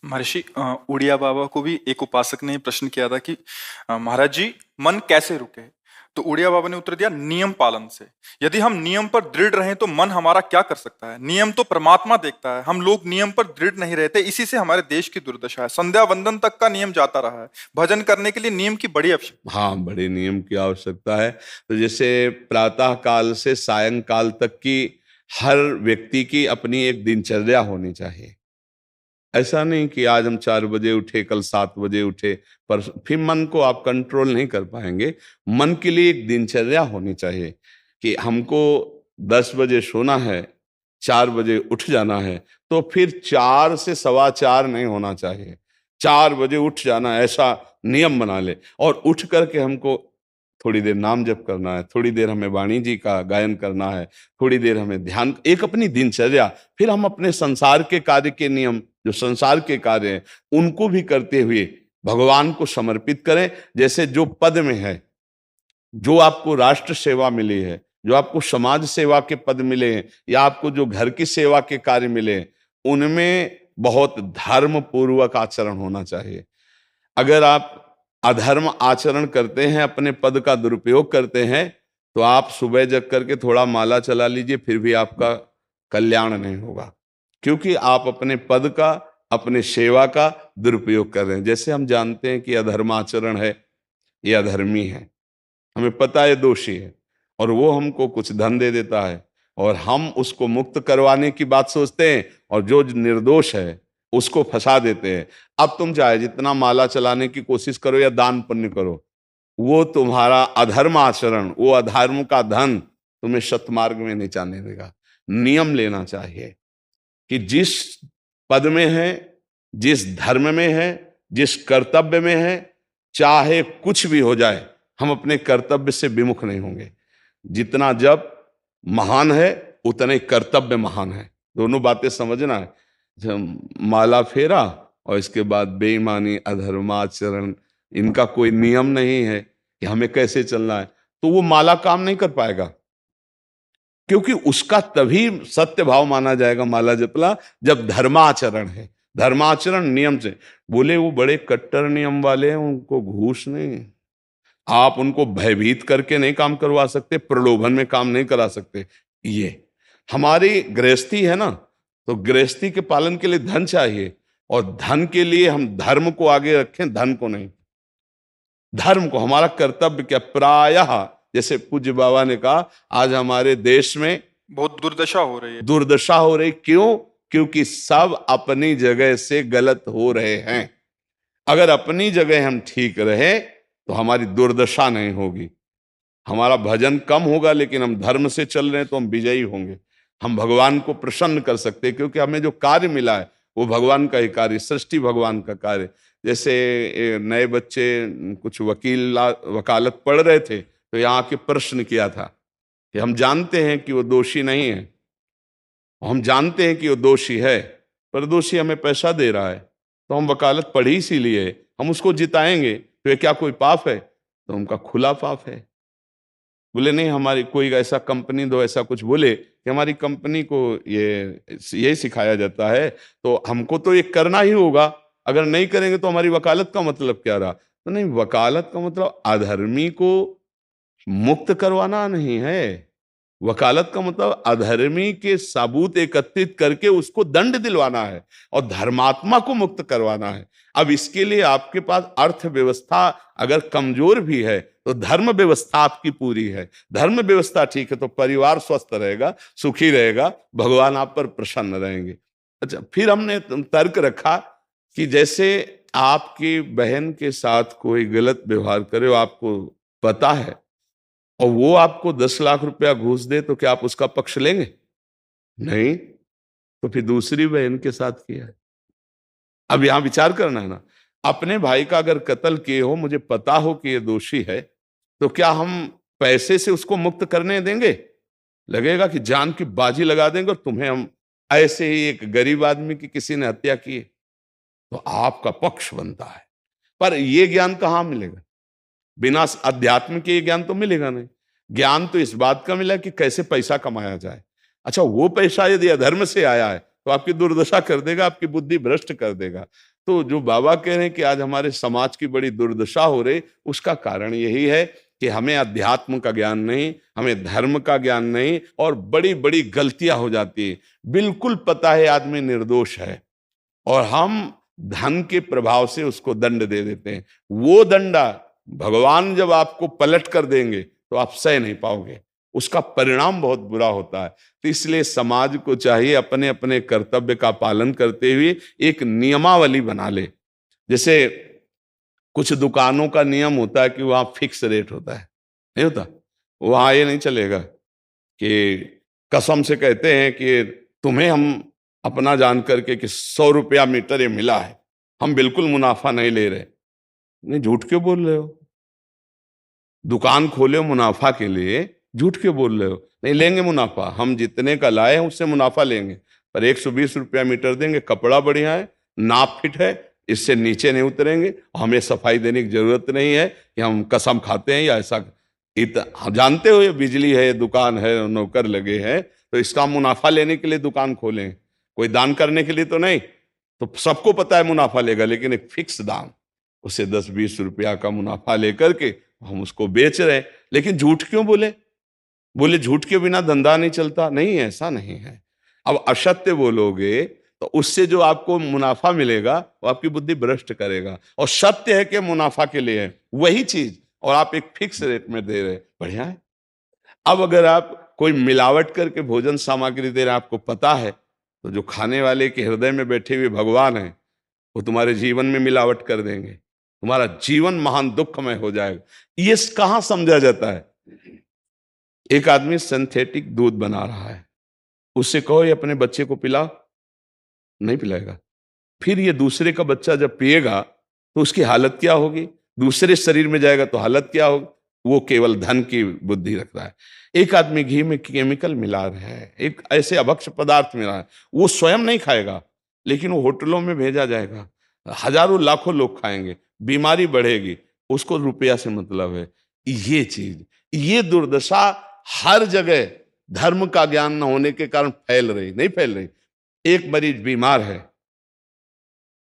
महर्षि उड़िया बाबा को भी एक उपासक ने प्रश्न किया था कि महाराज जी, मन कैसे रुके? तो उड़िया बाबा ने उत्तर दिया, नियम पालन से। यदि हम नियम पर दृढ़ रहें तो मन हमारा क्या कर सकता है? नियम तो परमात्मा देखता है, हम लोग नियम पर दृढ़ नहीं रहते, इसी से हमारे देश की दुर्दशा है। संध्या वंदन तक का नियम जाता रहा है, भजन करने के लिए नियम की बड़ी आवश्यकता। हाँ, बड़े नियम की आवश्यकता है। तो जैसे प्रातः काल से सायंकाल तक की हर व्यक्ति की अपनी एक दिनचर्या होनी चाहिए। ऐसा नहीं कि आज हम 4 बजे उठे, कल 7 बजे उठे, पर फिर मन को आप कंट्रोल नहीं कर पाएंगे। मन के लिए एक दिनचर्या होनी चाहिए कि हमको 10 बजे सोना है, 4 बजे उठ जाना है। तो फिर 4 से 4:15 नहीं होना चाहिए, 4 बजे उठ जाना, ऐसा नियम बना ले। और उठ करके हमको थोड़ी देर नाम जप करना है, थोड़ी देर हमें वाणी जी का गायन करना है, थोड़ी देर हमें ध्यान, एक अपनी दिनचर्या। फिर हम अपने संसार के कार्य के नियम, जो संसार के कार्य हैं, उनको भी करते हुए भगवान को समर्पित करें। जैसे जो पद में है, जो आपको राष्ट्र सेवा मिली है, जो आपको समाज सेवा के पद मिले हैं, या आपको जो घर की सेवा के कार्य मिले हैं, उनमें बहुत धर्म पूर्वक आचरण होना चाहिए। अगर आप अधर्म आचरण करते हैं, अपने पद का दुरुपयोग करते हैं, तो आप सुबह जग करके थोड़ा माला चला लीजिए, फिर भी आपका कल्याण नहीं होगा, क्योंकि आप अपने पद का, अपने सेवा का दुरुपयोग कर रहे हैं। जैसे हम जानते हैं कि अधर्म आचरण है, ये अधर्मी है, हमें पता है दोषी है, और वो हमको कुछ धन दे देता है, और हम उसको मुक्त करवाने की बात सोचते हैं, और जो निर्दोष है उसको फंसा देते हैं। अब तुम चाहे जितना माला चलाने की कोशिश करो या दान पुण्य करो, वो तुम्हारा अधर्म आचरण, वो अधर्म का धन तुम्हें सतमार्ग में नहीं जाने देगा। नियम लेना चाहिए कि जिस पद में है, जिस धर्म में है, जिस कर्तव्य में है, चाहे कुछ भी हो जाए, हम अपने कर्तव्य से विमुख नहीं होंगे। जितना जप महान है, उतना ही कर्तव्य महान है। दोनों बातें समझना है। जब माला फेरा और इसके बाद बेईमानी, अधर्माचरण, इनका कोई नियम नहीं है कि हमें कैसे चलना है, तो वो माला काम नहीं कर पाएगा, क्योंकि उसका तभी सत्य भाव माना जाएगा माला जपला जब धर्माचरण है। धर्माचरण नियम से। बोले वो बड़े कट्टर नियम वाले हैं, उनको घूस नहीं, आप उनको भयभीत करके नहीं काम करवा सकते, प्रलोभन में काम नहीं करा सकते। ये हमारी गृहस्थी है ना, तो गृहस्थी के पालन के लिए धन चाहिए, और धन के लिए हम धर्म को आगे रखें, धन को नहीं। धर्म को, हमारा कर्तव्य क्या, प्रायः जैसे पूज्य बाबा ने कहा, आज हमारे देश में बहुत दुर्दशा हो रही है। दुर्दशा हो रही, क्यों? क्योंकि सब अपनी जगह से गलत हो रहे हैं। अगर अपनी जगह हम ठीक रहे तो हमारी दुर्दशा नहीं होगी। हमारा भजन कम होगा, लेकिन हम धर्म से चल रहे हैं तो हम विजयी होंगे। हम भगवान को प्रसन्न कर सकते हैं, क्योंकि हमें जो कार्य मिला है वो भगवान का ही कार्य, सृष्टि भगवान का कार्य। जैसे नए बच्चे कुछ वकालत पढ़ रहे थे, तो यहाँ के प्रश्न किया था कि हम जानते हैं कि वो दोषी नहीं है, हम जानते हैं कि वो दोषी है, पर दोषी हमें पैसा दे रहा है, तो हम वकालत पढ़ी इसीलिए, हम उसको जिताएंगे, तो ये क्या कोई पाप है? तो उनका खुला पाप है। बोले नहीं, हमारी कोई ऐसा कंपनी दो, ऐसा कुछ बोले कि हमारी कंपनी को ये सिखाया जाता है, तो हमको तो ये करना ही होगा, अगर नहीं करेंगे तो हमारी वकालत का मतलब क्या रहा? तो नहीं, वकालत का मतलब अधर्मी को मुक्त करवाना नहीं है। वकालत का मतलब अधर्मी के सबूत एकत्रित करके उसको दंड दिलवाना है, और धर्मात्मा को मुक्त करवाना है। अब इसके लिए आपके पास अर्थव्यवस्था अगर कमजोर भी है, तो धर्म व्यवस्था आपकी पूरी है। धर्म व्यवस्था ठीक है तो परिवार स्वस्थ रहेगा, सुखी रहेगा, भगवान आप पर प्रसन्न रहेंगे। अच्छा, फिर हमने तर्क रखा कि जैसे आपकी बहन के साथ कोई गलत व्यवहार करे, आपको पता है, और वो आपको 10 लाख रुपया घूस दे, तो क्या आप उसका पक्ष लेंगे? नहीं। तो फिर दूसरी बहन के साथ किया है। अब यहां विचार करना है ना, अपने भाई का अगर कत्ल किए हो, मुझे पता हो कि ये दोषी है, तो क्या हम पैसे से उसको मुक्त करने देंगे? लगेगा कि जान की बाजी लगा देंगे, और तुम्हें हम, ऐसे ही एक गरीब आदमी की किसी ने हत्या की है, तो आपका पक्ष बनता है। पर यह ज्ञान कहां मिलेगा? बिना अध्यात्म के ये ज्ञान तो मिलेगा नहीं। ज्ञान तो इस बात का मिला कि कैसे पैसा कमाया जाए। अच्छा, वो पैसा यदि अधर्म से आया है तो आपकी दुर्दशा कर देगा, आपकी बुद्धि भ्रष्ट कर देगा। तो जो बाबा कह रहे हैं कि आज हमारे समाज की बड़ी दुर्दशा हो रही, उसका कारण यही है कि हमें अध्यात्म का ज्ञान नहीं, हमें धर्म का ज्ञान नहीं, और बड़ी बड़ी गलतियां हो जाती है। बिल्कुल पता है आदमी निर्दोष है, और हम धन के प्रभाव से उसको दंड दे देते हैं। वो दंडा भगवान जब आपको पलट कर देंगे तो आप सह नहीं पाओगे, उसका परिणाम बहुत बुरा होता है। तो इसलिए समाज को चाहिए अपने अपने कर्तव्य का पालन करते हुए एक नियमावली बना ले। जैसे कुछ दुकानों का नियम होता है कि वहां फिक्स रेट होता है, नहीं होता? वहां ये नहीं चलेगा कि कसम से कहते हैं कि तुम्हें हम अपना जान करके कि 100 रुपया मीटर ये मिला है, हम बिल्कुल मुनाफा नहीं ले रहे। नहीं, झूठ क्यों बोल रहे हो? दुकान खोले हो मुनाफा के लिए, झूठ क्यों बोल रहे हो? नहीं लेंगे मुनाफा, हम जितने का लाए हैं उससे मुनाफा लेंगे, पर 120 रुपया मीटर देंगे, कपड़ा बढ़िया है, नाप फिट है, इससे नीचे नहीं उतरेंगे, हमें सफाई देने की जरूरत नहीं है कि हम कसम खाते हैं या ऐसा। हम जानते हो ये बिजली है, दुकान है, नौकर लगे हैं, तो इसका मुनाफा लेने के लिए दुकान खोलें, कोई दान करने के लिए तो नहीं। तो सबको पता है मुनाफा लेगा, लेकिन एक फिक्स दाम, उसे 10-20 रुपया का मुनाफा लेकर के हम उसको बेच रहे हैं। लेकिन झूठ क्यों बोले? बोले झूठ के बिना धंधा नहीं चलता। नहीं, ऐसा नहीं है। अब असत्य बोलोगे तो उससे जो आपको मुनाफा मिलेगा वो आपकी बुद्धि भ्रष्ट करेगा, और सत्य है कि मुनाफा के लिए है वही चीज, और आप एक फिक्स रेट में दे रहे, बढ़िया है। अब अगर आप कोई मिलावट करके भोजन सामग्री दे रहे हैं, आपको पता है, तो जो खाने वाले के हृदय में बैठे हुए भगवान है, वो तुम्हारे जीवन में मिलावट कर देंगे, तुम्हारा जीवन महान दुखमय हो जाएगा। ये कहां समझा जाता है? एक आदमी सिंथेटिक दूध बना रहा है, उससे कहो ये अपने बच्चे को पिला, नहीं पिलाएगा। फिर ये दूसरे का बच्चा जब पिएगा तो उसकी हालत क्या होगी? दूसरे शरीर में जाएगा तो हालत क्या होगी? वो केवल धन की बुद्धि रखता है। एक आदमी घी में केमिकल मिला रहा है, एक ऐसे अभक्ष्य पदार्थ मिला है, वो स्वयं नहीं खाएगा, लेकिन वो होटलों में भेजा जाएगा, हजारों लाखों लोग खाएंगे, बीमारी बढ़ेगी, उसको रुपया से मतलब है। ये चीज, ये दुर्दशा हर जगह धर्म का ज्ञान न होने के कारण फैल रही, नहीं फैल रही। एक मरीज बीमार है,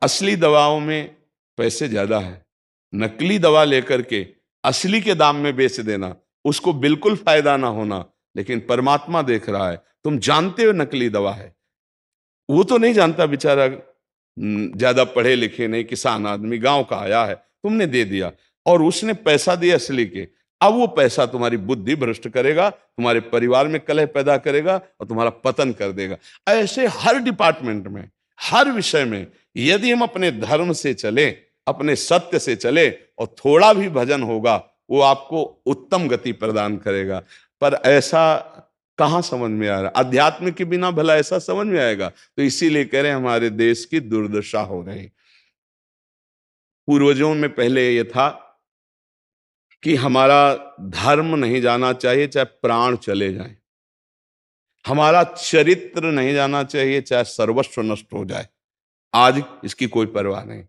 असली दवाओं में पैसे ज्यादा है, नकली दवा लेकर के असली के दाम में बेच देना, उसको बिल्कुल फायदा ना होना। लेकिन परमात्मा देख रहा है, तुम जानते हो नकली दवा है, वो तो नहीं जानता बेचारा, ज्यादा पढ़े लिखे नहीं, किसान आदमी गांव का आया है, तुमने दे दिया, और उसने पैसा दिया असली के। अब वो पैसा तुम्हारी बुद्धि भ्रष्ट करेगा, तुम्हारे परिवार में कलह पैदा करेगा और तुम्हारा पतन कर देगा। ऐसे हर डिपार्टमेंट में, हर विषय में यदि हम अपने धर्म से चले, अपने सत्य से चले, और थोड़ा भी भजन होगा, वो आपको उत्तम गति प्रदान करेगा। पर ऐसा कहां समझ में आ रहा? अध्यात्म के बिना भला ऐसा समझ में आएगा? तो इसीलिए कह रहे हैं हमारे देश की दुर्दशा हो रही। पूर्वजों में पहले ये था कि हमारा धर्म नहीं जाना चाहिए चाहे प्राण चले जाएं, हमारा चरित्र नहीं जाना चाहिए चाहे सर्वस्व नष्ट हो जाए। आज इसकी कोई परवाह नहीं,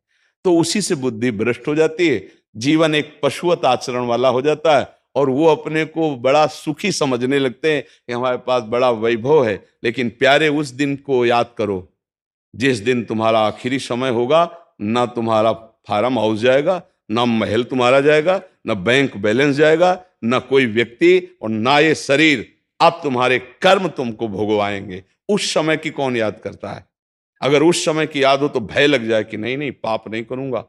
तो उसी से बुद्धि भ्रष्ट हो जाती है, जीवन एक पशुवत आचरण वाला हो जाता है, और वो अपने को बड़ा सुखी समझने लगते हैं कि हमारे पास बड़ा वैभव है। लेकिन प्यारे, उस दिन को याद करो जिस दिन तुम्हारा आखिरी समय होगा, ना तुम्हारा फार्म हाउस जाएगा, ना महल तुम्हारा जाएगा, ना बैंक बैलेंस जाएगा, ना कोई व्यक्ति, और ना ये शरीर। अब तुम्हारे कर्म तुमको भोगवाएंगे। उस समय की कौन याद करता है? अगर उस समय की याद हो तो भय लग जाए कि नहीं नहीं, पाप नहीं करूंगा,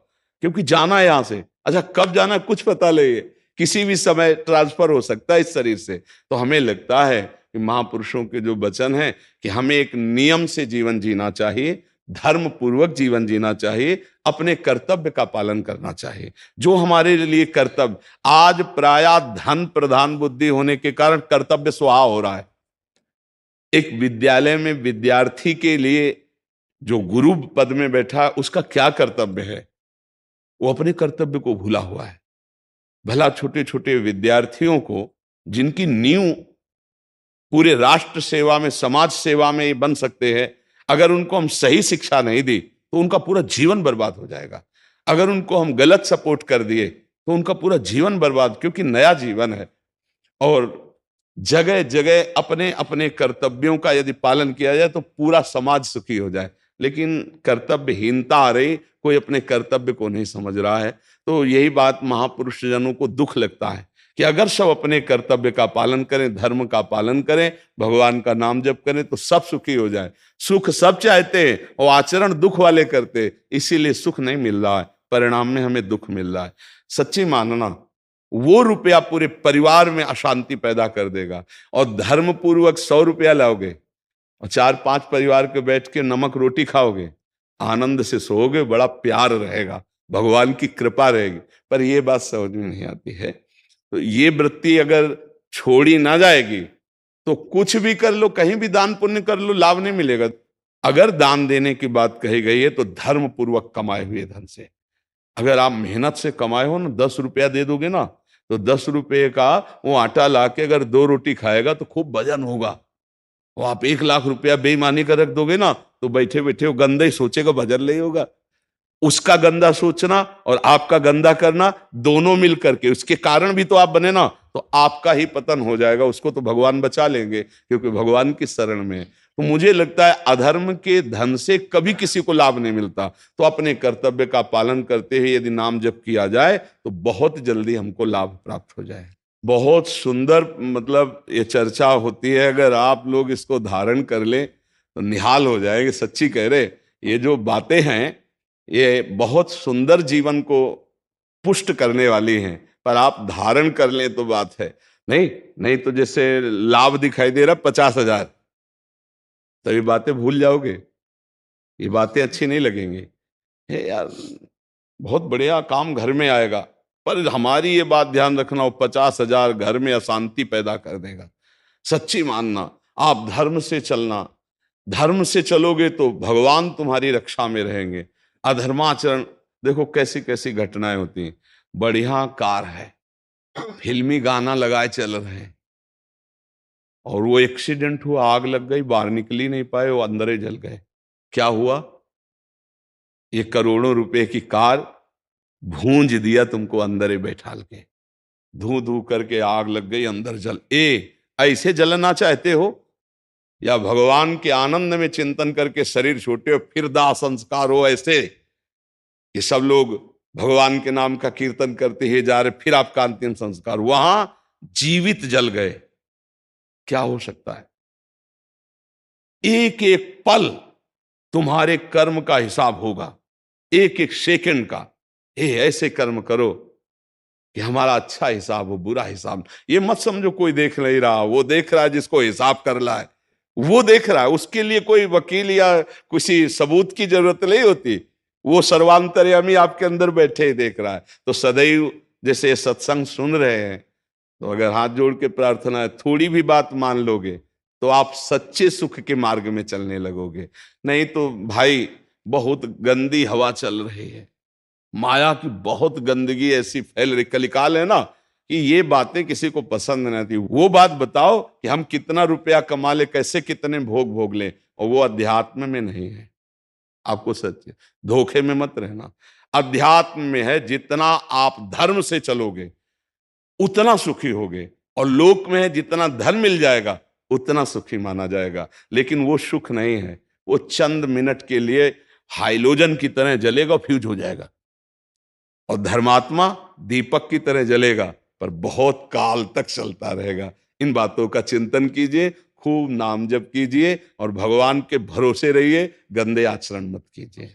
क्योंकि जाना है यहां से। अच्छा, कब जाना है कुछ पता नहीं है, किसी भी समय ट्रांसफर हो सकता है इस शरीर से। तो हमें लगता है कि महापुरुषों के जो वचन हैं कि हमें एक नियम से जीवन जीना चाहिए, धर्म पूर्वक जीवन जीना चाहिए, अपने कर्तव्य का पालन करना चाहिए। जो हमारे लिए कर्तव्य, आज प्रायः धन प्रधान बुद्धि होने के कारण कर्तव्य स्वाहा हो रहा है। एक विद्यालय में विद्यार्थी के लिए जो गुरु पद में बैठा है, उसका क्या कर्तव्य है? वो अपने कर्तव्य को भूला हुआ है। भला छोटे छोटे विद्यार्थियों को, जिनकी नींव पूरे राष्ट्र सेवा में, समाज सेवा में ये बन सकते हैं, अगर उनको हम सही शिक्षा नहीं दी तो उनका पूरा जीवन बर्बाद हो जाएगा। अगर उनको हम गलत सपोर्ट कर दिए तो उनका पूरा जीवन बर्बाद, क्योंकि नया जीवन है। और जगह जगह अपने अपने कर्तव्यों का यदि पालन किया जाए तो पूरा समाज सुखी हो जाए। लेकिन कर्तव्यहीनता आ रही, कोई अपने कर्तव्य को नहीं समझ रहा है। तो यही बात महापुरुष जनों को दुख लगता है कि अगर सब अपने कर्तव्य का पालन करें, धर्म का पालन करें, भगवान का नाम जप करें तो सब सुखी हो जाए। सुख सब चाहते हैं और आचरण दुख वाले करते, इसीलिए सुख नहीं मिल रहा है, परिणाम में हमें दुख मिल रहा है। सच्ची मानना, वो रुपया पूरे परिवार में अशांति पैदा कर देगा। और धर्म पूर्वक 100 रुपया लाओगे और 4-5 परिवार के बैठ के नमक रोटी खाओगे, आनंद से सोओगे, बड़ा प्यार रहेगा, भगवान की कृपा रहेगी। पर ये बात समझ में नहीं आती है। तो ये वृत्ति अगर छोड़ी ना जाएगी तो कुछ भी कर लो, कहीं भी दान पुण्य कर लो, लाभ नहीं मिलेगा। अगर दान देने की बात कही गई है तो धर्म पूर्वक कमाए हुए धन से। अगर आप मेहनत से कमाए हो ना, 10 रुपया दे दोगे ना, तो 10 रुपये का वो आटा लाके अगर 2 रोटी खाएगा तो खूब वजन होगा। और आप 1 लाख रुपया बेईमानी कर रख दोगे ना, तो बैठे बैठे वो गंदा ही सोचेगा, वजन नहीं होगा। उसका गंदा सोचना और आपका गंदा करना, दोनों मिल करके, उसके कारण भी तो आप बने ना, तो आपका ही पतन हो जाएगा। उसको तो भगवान बचा लेंगे क्योंकि भगवान की शरण में है। तो मुझे लगता है अधर्म के धन से कभी किसी को लाभ नहीं मिलता। तो अपने कर्तव्य का पालन करते हुए यदि नाम जप किया जाए तो बहुत जल्दी हमको लाभ प्राप्त हो जाए। बहुत सुंदर, मतलब ये चर्चा होती है, अगर आप लोग इसको धारण कर लें तो निहाल हो जाएंगे। सच्ची कह रहे, ये जो बातें हैं ये बहुत सुंदर जीवन को पुष्ट करने वाली हैं, पर आप धारण कर लें तो बात है। नहीं नहीं तो जैसे लाभ दिखाई दे रहा 50,000, तो ये बातें भूल जाओगे, ये बातें अच्छी नहीं लगेंगी। हे यार, बहुत बढ़िया काम घर में आएगा, पर हमारी ये बात ध्यान रखना, वो 50,000 घर में अशांति पैदा कर देगा। सच्ची मानना, आप धर्म से चलना, धर्म से चलोगे तो भगवान तुम्हारी रक्षा में रहेंगे। अधर्माचरण, देखो कैसी कैसी घटनाएं होती हैं। बढ़िया कार है, फिल्मी गाना लगाए चल रहे हैं, और वो एक्सीडेंट हुआ, आग लग गई, बाहर निकल ही नहीं पाए, वो अंदर ही जल गए। क्या हुआ? ये करोड़ों रुपए की कार भूंज दिया तुमको अंदर ही बैठाल के, धू धू करके आग लग गई, अंदर जल। ऐसे जलना चाहते हो या भगवान के आनंद में चिंतन करके शरीर छोटे हो फिर दाह संस्कार हो? ऐसे ये सब लोग भगवान के नाम का कीर्तन करते ही जा रहे, फिर आपका अंतिम संस्कार, वहां जीवित जल गए। क्या हो सकता है? एक एक पल तुम्हारे कर्म का हिसाब होगा, एक एक सेकंड का। ऐसे कर्म करो कि हमारा अच्छा हिसाब हो, बुरा हिसाब। ये मत समझो कोई देख नहीं रहा, वो देख रहा है जिसको हिसाब करना है, वो देख रहा है। उसके लिए कोई वकील या किसी सबूत की जरूरत नहीं होती, वो सर्वांतर्यामी आपके अंदर बैठे ही देख रहा है। तो सदैव जैसे ये सत्संग सुन रहे हैं, तो अगर हाथ जोड़ के प्रार्थना है, थोड़ी भी बात मान लोगे तो आप सच्चे सुख के मार्ग में चलने लगोगे। नहीं तो भाई बहुत गंदी हवा चल रही है, माया की बहुत गंदगी ऐसी फैल रही, कलिकाल है ना, कि ये बातें किसी को पसंद नहीं आती। वो बात बताओ कि हम कितना रुपया कमा ले, कैसे कितने भोग भोग ले, और वो अध्यात्म में नहीं है। आपको सच धोखे में मत रहना, अध्यात्म में है। जितना आप धर्म से चलोगे उतना सुखी होगे, और लोक में है जितना धन मिल जाएगा उतना सुखी माना जाएगा। लेकिन वो सुख नहीं है, वो चंद मिनट के लिए हाइलोजन की तरह जलेगा, फ्यूज हो जाएगा। और धर्मात्मा दीपक की तरह जलेगा, पर बहुत काल तक चलता रहेगा। इन बातों का चिंतन कीजिए, खूब नाम जप कीजिए और भगवान के भरोसे रहिए, गंदे आचरण मत कीजिए।